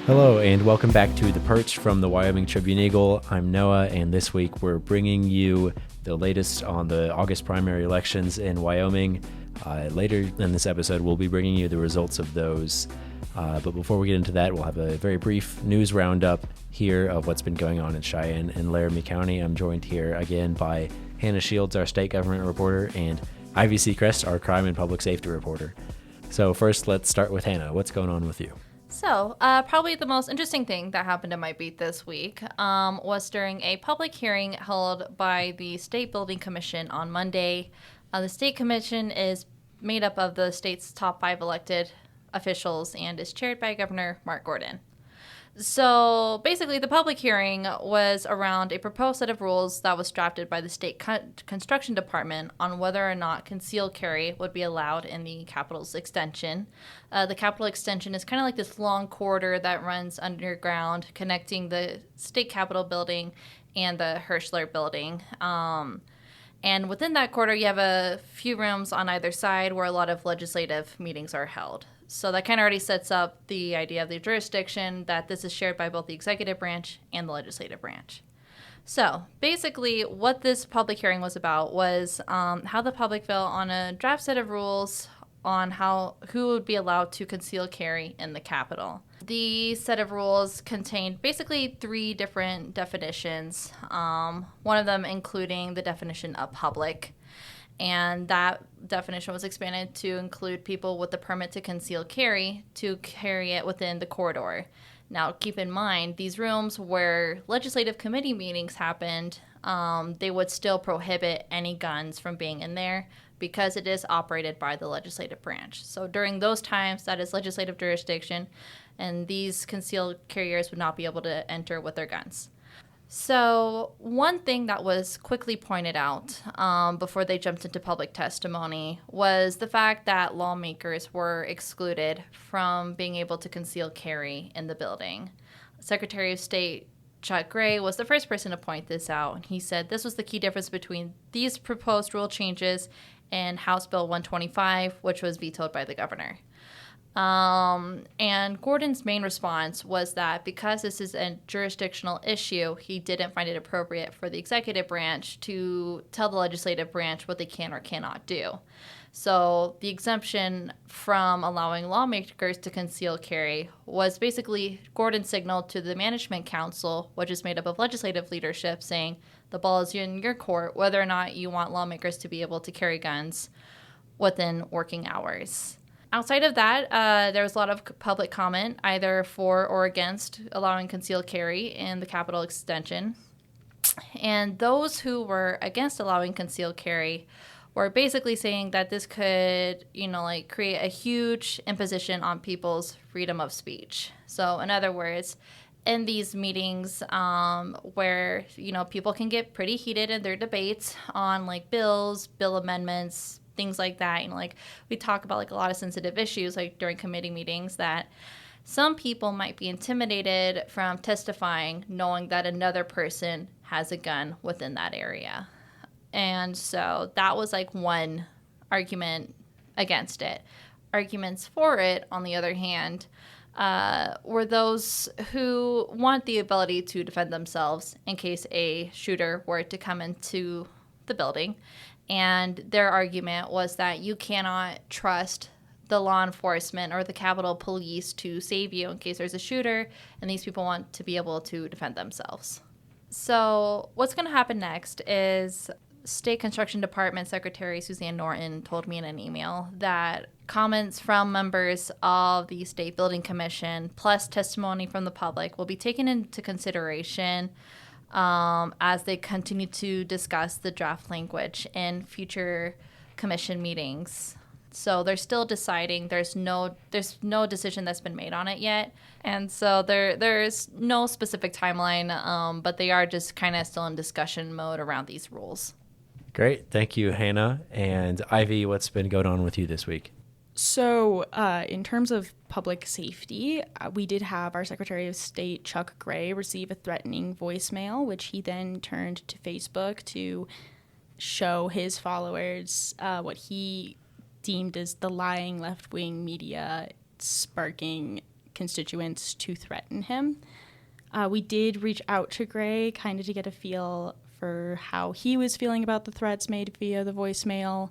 Hello, and welcome back to The Perch from the Wyoming Tribune Eagle. I'm Noah, and this week we're bringing you the latest on the August primary elections in Wyoming. Later in this episode, we'll be bringing you the results of those. But before we get into that, we'll have a very brief news roundup here of what's been going on in Cheyenne and Laramie County. I'm joined here again by Hannah Shields, our state government reporter, and Ivy Seacrest, our crime and public safety reporter. So first, let's start with Hannah. What's going on with you? So, probably the most interesting thing that happened in my beat this week was during a public hearing held by the State Building Commission on Monday. The State Commission is made up of the state's top 5 elected officials and is chaired by Governor Mark Gordon. So basically, the public hearing was around a proposed set of rules that was drafted by the state construction department on whether or not concealed carry would be allowed in the Capitol's extension. The Capitol extension is kind of like this long corridor that runs underground, connecting the state Capitol building and the Hirschler building. And within that corridor, you have a few rooms on either side where a lot of legislative meetings are held. So that kind of already sets up the idea of the jurisdiction, that this is shared by both the executive branch and the legislative branch. So basically what this public hearing was about was how the public felt on a draft set of rules on who would be allowed to conceal carry in the Capitol. The set of rules contained basically 3 different definitions, one of them including the definition of public. And that definition was expanded to include people with the permit to conceal carry to carry it within the corridor. Now, keep in mind, these rooms where legislative committee meetings happened, they would still prohibit any guns from being in there because it is operated by the legislative branch. So during those times, that is legislative jurisdiction, and these concealed carriers would not be able to enter with their guns. So one thing that was quickly pointed out before they jumped into public testimony was the fact that lawmakers were excluded from being able to conceal carry in the building. Secretary of State Chuck Gray was the first person to point this out. He said this was the key difference between these proposed rule changes and House Bill 125, which was vetoed by the governor. And Gordon's main response was that because this is a jurisdictional issue, he didn't find it appropriate for the executive branch to tell the legislative branch what they can or cannot do. So the exemption from allowing lawmakers to conceal carry was basically Gordon's signal to the management council, which is made up of legislative leadership, saying the ball is in your court whether or not you want lawmakers to be able to carry guns within working hours. Outside of that, there was a lot of public comment, either for or against allowing concealed carry in the Capitol extension. And those who were against allowing concealed carry were basically saying that this could, create a huge imposition on people's freedom of speech. So in other words, in these meetings where, people can get pretty heated in their debates on bills, bill amendments, things like that, we talk about a lot of sensitive issues during committee meetings, that some people might be intimidated from testifying knowing that another person has a gun within that area. And so that was one argument against it. Arguments for it, on the other hand, were those who want the ability to defend themselves in case a shooter were to come into the building. And their argument was that you cannot trust the law enforcement or the Capitol Police to save you in case there's a shooter, and these people want to be able to defend themselves. So what's going to happen next is State Construction Department Secretary Suzanne Norton told me in an email that comments from members of the State Building Commission plus testimony from the public will be taken into consideration as they continue to discuss the draft language in future commission meetings. So they're still deciding. There's no decision that's been made on it yet. And so there's no specific timeline, but they are just kind of still in discussion mode around these rules. Great. Thank you, Hannah. And Ivy, what's been going on with you this week? So in terms of public safety, we did have our Secretary of State, Chuck Gray, receive a threatening voicemail, which he then turned to Facebook to show his followers what he deemed as the lying left-wing media sparking constituents to threaten him. We did reach out to Gray kind of to get a feel for how he was feeling about the threats made via the voicemail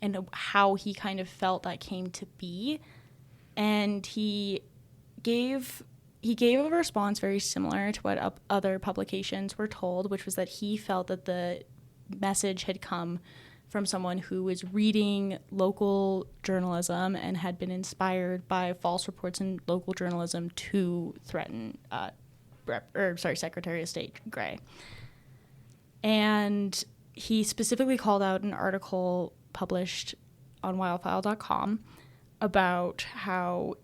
and how he kind of felt that came to be. And he gave a response very similar to what other publications were told, which was that he felt that the message had come from someone who was reading local journalism and had been inspired by false reports in local journalism to threaten Secretary of State Gray. And he specifically called out an article published on wildfile.com about how,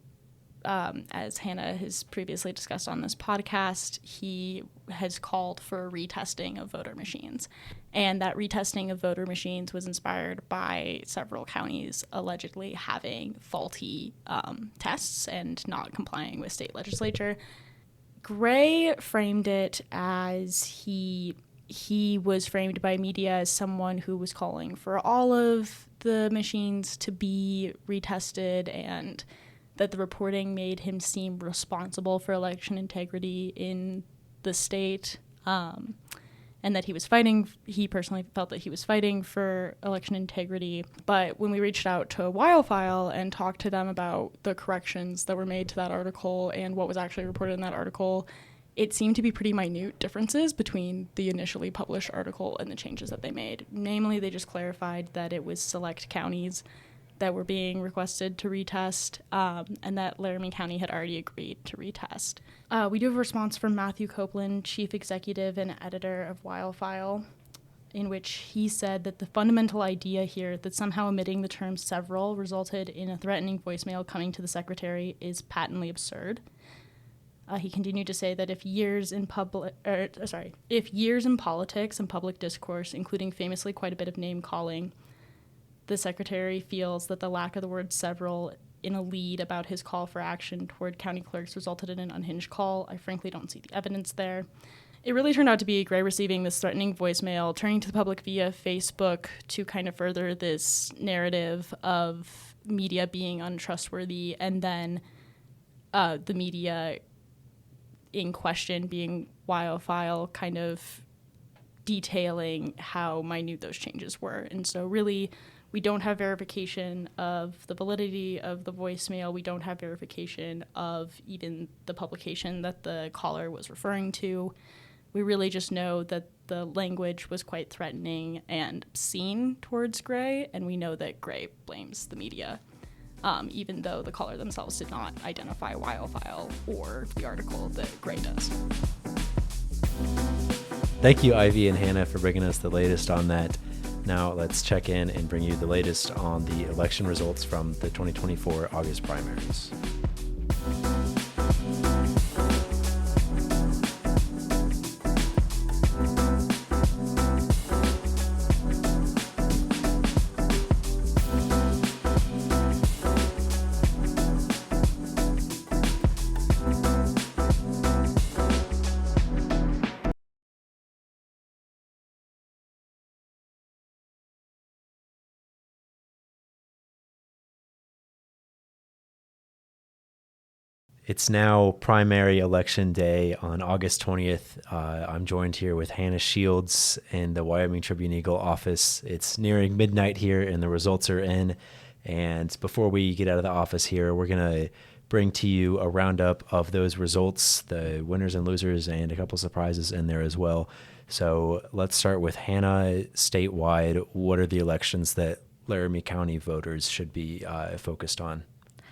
as Hannah has previously discussed on this podcast, he has called for a retesting of voter machines. And that retesting of voter machines was inspired by several counties allegedly having faulty tests and not complying with state legislature. Gray framed it as he was framed by media as someone who was calling for all of the machines to be retested, and that the reporting made him seem responsible for election integrity in the state, and that he personally felt that he was fighting for election integrity. But when we reached out to Wildfile and talked to them about the corrections that were made to that article and what was actually reported in that article, it seemed to be pretty minute differences between the initially published article and the changes that they made. Namely, they just clarified that it was select counties that were being requested to retest, and that Laramie County had already agreed to retest. We do have a response from Matthew Copeland, chief executive and editor of Wildfile, in which he said that the fundamental idea here that somehow omitting the term several resulted in a threatening voicemail coming to the secretary is patently absurd. He continued to say that if years in politics and public discourse, including famously quite a bit of name calling, the secretary feels that the lack of the word several in a lead about his call for action toward county clerks resulted in an unhinged call, I frankly don't see the evidence there. It really turned out to be Gray receiving this threatening voicemail, turning to the public via Facebook to kind of further this narrative of media being untrustworthy, and then the media in question being Wildfile kind of detailing how minute those changes were. And so really, we don't have verification of the validity of the voicemail. We don't have verification of even the publication that the caller was referring to. We really just know that the language was quite threatening and obscene towards Gray, and we know that Gray blames the media, even though the caller themselves did not identify Wildfile or the article that Gray does. Thank you, Ivy and Hannah, for bringing us the latest on that. Now let's check in and bring you the latest on the election results from the 2024 August primaries. It's now primary election day on August 20th. I'm joined here with Hannah Shields in the Wyoming Tribune Eagle office. It's nearing midnight here and the results are in. And before we get out of the office here, we're going to bring to you a roundup of those results, the winners and losers, and a couple surprises in there as well. So let's start with Hannah. Statewide, what are the elections that Laramie County voters should be focused on?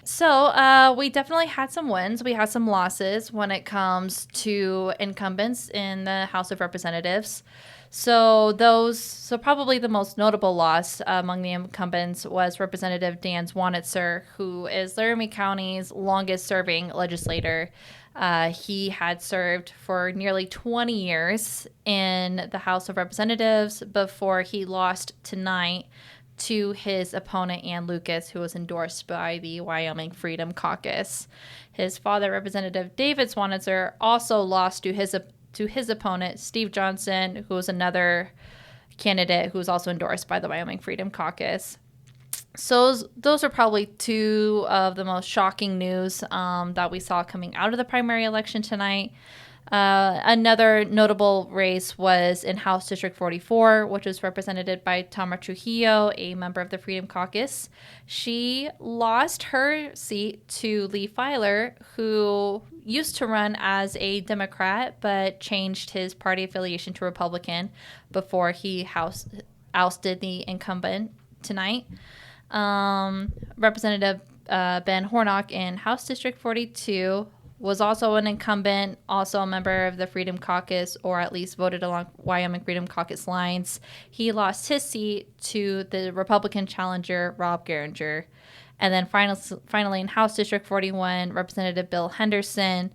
So we definitely had some wins. We had some losses when it comes to incumbents in the House of Representatives. So probably the most notable loss among the incumbents was Representative Dan Zwanitzer, who is Laramie County's longest serving legislator. He had served for nearly 20 years in the House of Representatives before he lost tonight to his opponent, Ann Lucas, who was endorsed by the Wyoming Freedom Caucus. His father, Representative David Zwanitzer, also lost to his opponent, Steve Johnson, who was another candidate who was also endorsed by the Wyoming Freedom Caucus. So those are probably two of the most shocking news that we saw coming out of the primary election tonight. Another notable race was in House District 44, which was represented by Tamara Trujillo, a member of the Freedom Caucus. She lost her seat to Lee Filer, who used to run as a Democrat but changed his party affiliation to Republican before he ousted the incumbent tonight. Representative Ben Hornock in House District 42 was also an incumbent, also a member of the Freedom Caucus, or at least voted along Wyoming Freedom Caucus lines. He lost his seat to the Republican challenger, Rob Geringer. And then finally in House District 41, Representative Bill Henderson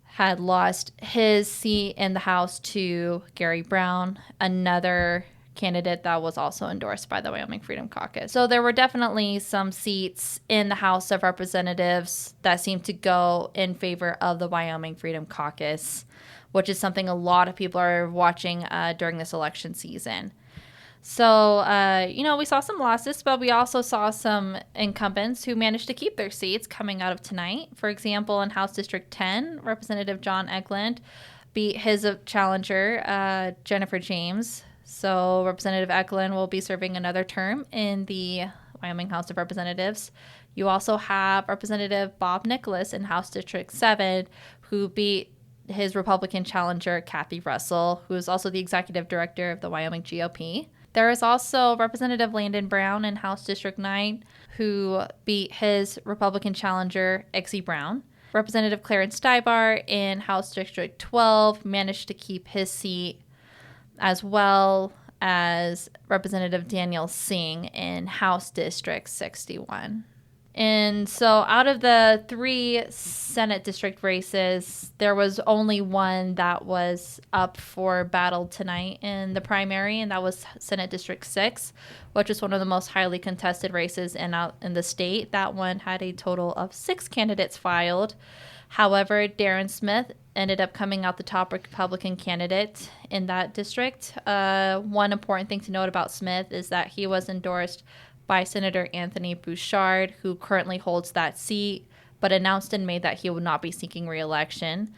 had lost his seat in the House to Gary Brown, another candidate that was also endorsed by the Wyoming Freedom Caucus. So there were definitely some seats in the House of Representatives that seemed to go in favor of the Wyoming Freedom Caucus, which is something a lot of people are watching during this election season. So, we saw some losses, but we also saw some incumbents who managed to keep their seats coming out of tonight. For example, in House District 10, Representative John Egeland beat his challenger, Jennifer James. So Representative Egeland will be serving another term in the Wyoming House of Representatives. You also have Representative Bob Nicholas in House District 7, who beat his Republican challenger, Kathy Russell, who is also the executive director of the Wyoming GOP. There is also Representative Landon Brown in House District 9, who beat his Republican challenger, Exie Brown. Representative Clarence Stybar in House District 12 managed to keep his seat, as well as Representative Daniel Singh in House District 61. And so out of the 3 Senate district races, there was only one that was up for battle tonight in the primary, and that was Senate District 6, which is one of the most highly contested races in the state. That one had a total of 6 candidates filed. However, Darren Smith ended up coming out the top Republican candidate in that district. One important thing to note about Smith is that he was endorsed by Senator Anthony Bouchard, who currently holds that seat, but announced in May that he would not be seeking re-election.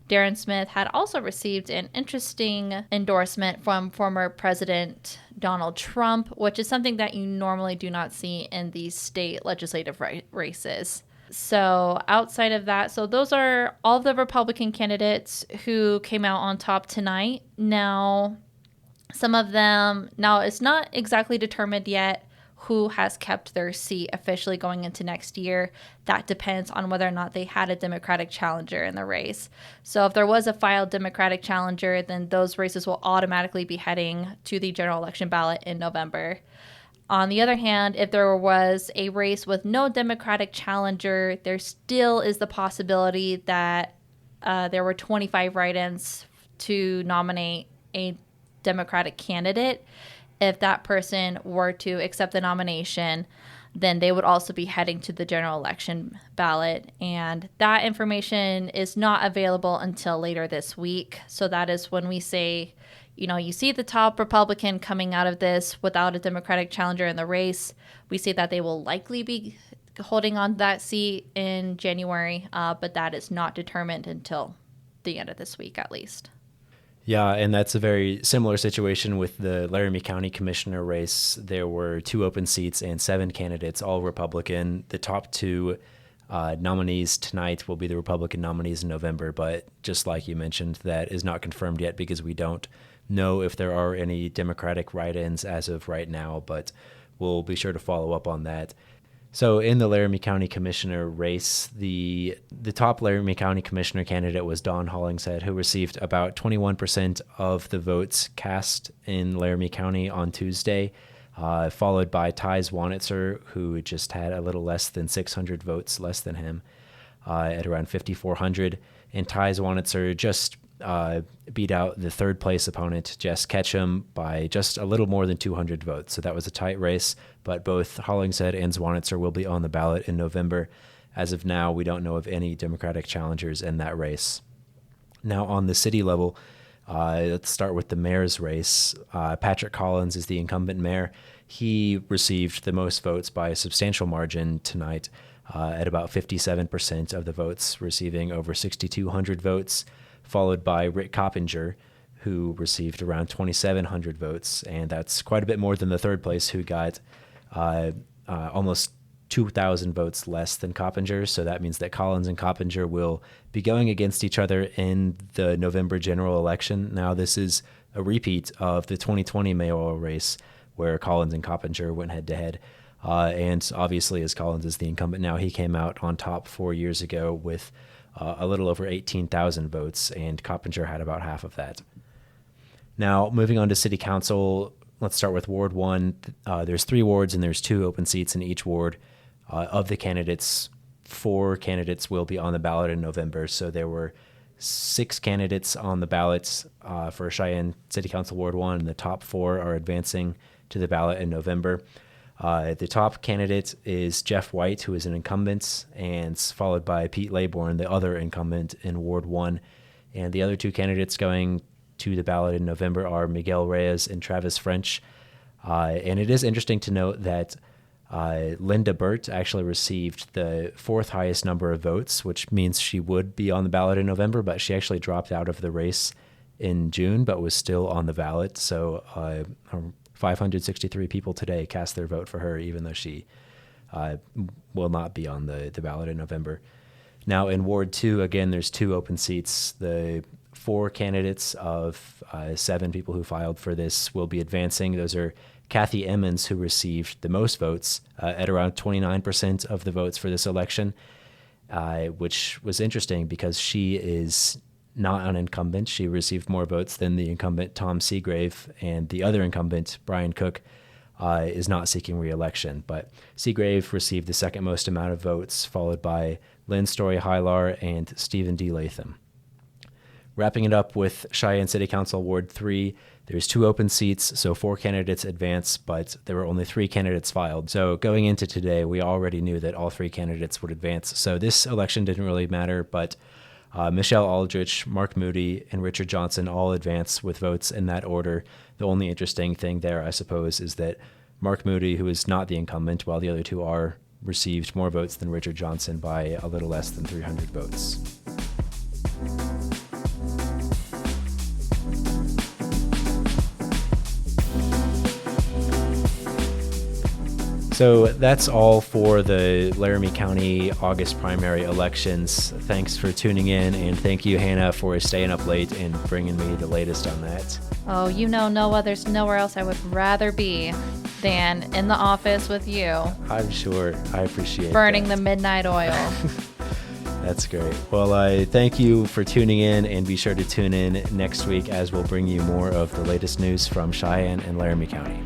Darren Smith had also received an interesting endorsement from former President Donald Trump, which is something that you normally do not see in these state legislative races. So outside of that, so those are all of the Republican candidates who came out on top tonight. Now, some of them, it's not exactly determined yet who has kept their seat officially going into next year. That depends on whether or not they had a Democratic challenger in the race. So if there was a filed Democratic challenger, then those races will automatically be heading to the general election ballot in November. On the other hand, if there was a race with no Democratic challenger, there still is the possibility that there were 25 write-ins to nominate a Democratic candidate. If that person were to accept the nomination, then they would also be heading to the general election ballot. And that information is not available until later this week. So that is when we say, you see the top Republican coming out of this without a Democratic challenger in the race. We say that they will likely be holding on to that seat in January, but that is not determined until the end of this week at least. Yeah, and that's a very similar situation with the Laramie County Commissioner race. There were 2 open seats and 7 candidates, all Republican. The top 2 nominees tonight will be the Republican nominees in November, but just like you mentioned, that is not confirmed yet because we don't know if there are any Democratic write-ins as of right now, but we'll be sure to follow up on that. So in the Laramie County Commissioner race, the top Laramie County Commissioner candidate was Don Hollingshead, who received about 21% of the votes cast in Laramie County on Tuesday, followed by Ty Zwanitzer, who just had a little less than 600 votes less than him, at around 5,400. And Ty Zwanitzer just beat out the third place opponent, Jess Ketchum, by just a little more than 200 votes. So that was a tight race, but both Hollingshead and Zwanitzer will be on the ballot in November. As of now, we don't know of any Democratic challengers in that race. Now, on the city level, Let's start with the mayor's race. Patrick Collins is the incumbent mayor. He received the most votes by a substantial margin tonight, at about 57% of the votes, receiving over 6,200 votes, followed by Rick Coppinger, who received around 2,700 votes. And that's quite a bit more than the third place, who got almost 2,000 votes less than Coppinger. So that means that Collins and Coppinger will be going against each other in the November general election. Now, this is a repeat of the 2020 mayoral race where Collins and Coppinger went head to head. And obviously, as Collins is the incumbent now, he came out on top 4 years ago with a little over 18,000 votes, and Coppinger had about half of that. Now, moving on to city council, let's start with Ward 1. There's 3 wards, and there's 2 open seats in each ward. Of the candidates, 4 candidates will be on the ballot in November. So there were 6 candidates on the ballot for Cheyenne City Council Ward 1, and the top 4 are advancing to the ballot in November. The top candidate is Jeff White, who is an incumbent, and followed by Pete Laybourne, the other incumbent in Ward 1. And the other 2 candidates going to the ballot in November are Miguel Reyes and Travis French. And it is interesting to note that Linda Burt actually received the 4th highest number of votes, which means she would be on the ballot in November, but she actually dropped out of the race in June, but was still on the ballot. So 563 people today cast their vote for her, even though she will not be on the ballot in November. Now, in Ward 2, again, there's 2 open seats. The 4 candidates of 7 people who filed for this will be advancing. Those are Kathy Emmons, who received the most votes at around 29% of the votes for this election, which was interesting because she is not an incumbent. She received more votes than the incumbent Tom Seagrave, and the other incumbent, Brian Cook, is not seeking re-election. But Seagrave received the second most amount of votes, followed by Lynn Story-Hylar and Stephen D. Latham. Wrapping it up with Cheyenne City Council Ward 3, there's 2 open seats, so 4 candidates advance, but there were only 3 candidates filed. So going into today, we already knew that all 3 candidates would advance. So this election didn't really matter, but Michelle Aldrich, Mark Moody, and Richard Johnson all advance with votes in that order. The only interesting thing there, I suppose, is that Mark Moody, who is not the incumbent, while the other 2 are, received more votes than Richard Johnson by a little less than 300 votes. So that's all for the Laramie County August primary elections. Thanks for tuning in, and thank you, Hannah, for staying up late and bringing me the latest on that. Oh, you know, Noah, there's nowhere else I would rather be than in the office with you. I'm sure. I appreciate burning that. the midnight oil. That's great. Well, I thank you for tuning in, and be sure to tune in next week as we'll bring you more of the latest news from Cheyenne and Laramie County.